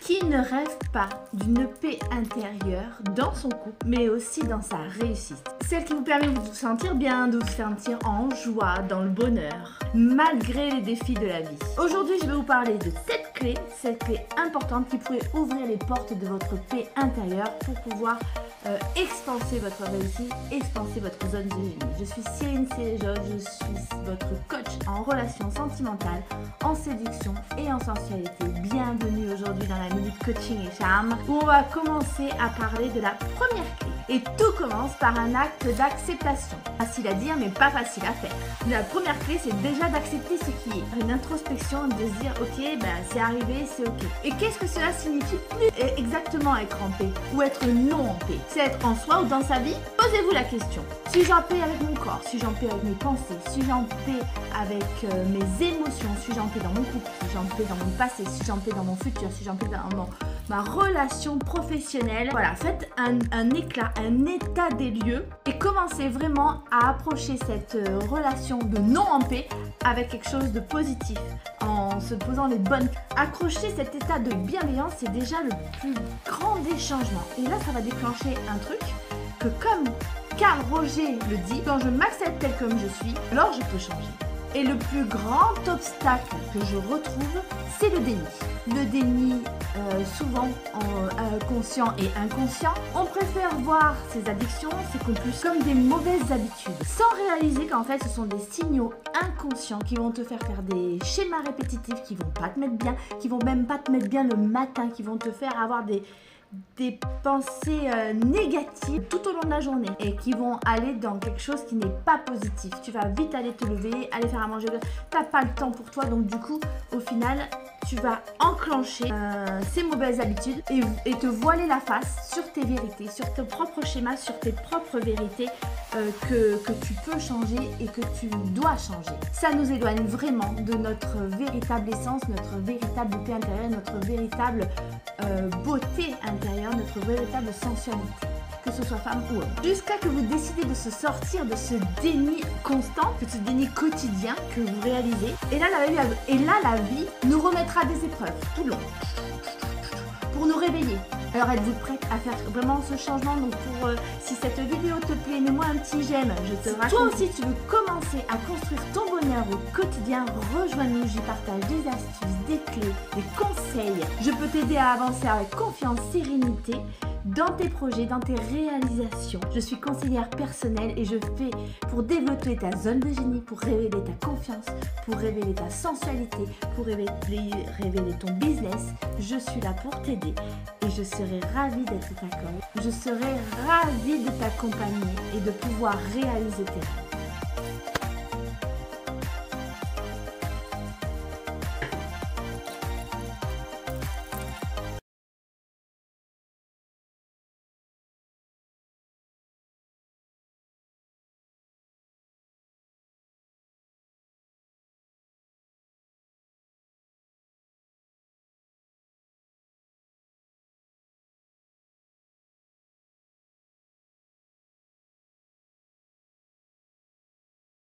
Qui ne rêve pas d'une paix intérieure dans son couple, mais aussi dans sa réussite? Celle qui vous permet de vous sentir bien, de vous sentir en joie, dans le bonheur, malgré les défis de la vie. Aujourd'hui, je vais vous parler de cette clé importante qui pourrait ouvrir les portes de votre paix intérieure pour pouvoir expanser votre réussite, expanser votre zone de génie. Je suis Cyrine Céréjotte, je suis votre coach en relations sentimentales, en séduction et en sensualité. Bienvenue aujourd'hui dans la Minute Coaching et Charme où on va commencer à parler de la première clé. Et tout commence par un acte d'acceptation. Facile à dire mais pas facile à faire. La première clé, c'est déjà d'accepter ce qui est. Une introspection, de se dire ok, c'est arrivé, c'est ok. Et qu'est-ce que cela signifie plus exactement être en paix ou être non en paix? C'est être en soi ou dans sa vie? Posez-vous la question. Suis-je en paix avec mon corps? Suis-je en paix avec mes pensées? Suis-je en paix avec mes émotions? Suis-je en paix dans mon couple? Suis-je en paix dans mon passé? Suis-je en paix dans mon futur? Suis-je en paix dans ma relation professionnelle? Voilà, faites un éclat, un état des lieux et commencez vraiment à approcher cette relation de non en paix avec quelque chose de positif en se posant les bonnes. Accrocher cet état de bienveillance, c'est déjà le plus grand des changements. Et là, ça va déclencher un truc que comme Carl Rogers le dit, quand je m'accepte tel comme je suis, alors je peux changer. Et le plus grand obstacle que je retrouve, c'est le déni. Le déni, souvent conscient et inconscient, on préfère voir ces addictions, ces compulsions comme des mauvaises habitudes, sans réaliser qu'en fait ce sont des signaux inconscients qui vont te faire des schémas répétitifs qui vont pas te mettre bien, qui vont même pas te mettre bien le matin, qui vont te faire avoir des pensées négatives tout au long de la journée et qui vont aller dans quelque chose qui n'est pas positif. Tu vas vite aller te lever, aller faire à manger, t'as pas le temps pour toi, donc du coup au final tu vas enclencher ces mauvaises habitudes et te voiler la face sur tes vérités, sur tes propres schémas, sur tes propres vérités que tu peux changer et que tu dois changer. Ça nous éloigne vraiment de notre véritable essence, notre véritable paix intérieure, notre véritable beauté intérieure, notre véritable sensualité, que ce soit femme ou homme. Jusqu'à que vous décidez de se sortir de ce déni constant, de ce déni quotidien que vous réalisez. Et là, la vie nous remettra des épreuves tout le long pour nous réveiller. Alors êtes-vous prête à faire vraiment ce changement? Donc si cette vidéo te plaît, mets-moi un petit j'aime, je te raconte. Toi aussi tu veux commencer à construire ton bonheur au quotidien, rejoins-nous, j'y partage des astuces, des clés, des conseils. Je peux t'aider à avancer avec confiance, sérénité dans tes projets, dans tes réalisations. Je suis conseillère personnelle et je fais pour développer ta zone de génie, pour révéler ta confiance, pour révéler ta sensualité, pour révéler ton business. Je suis là pour t'aider et je serai ravie d'être ta coach. Je serai ravie de t'accompagner et de pouvoir réaliser tes rêves.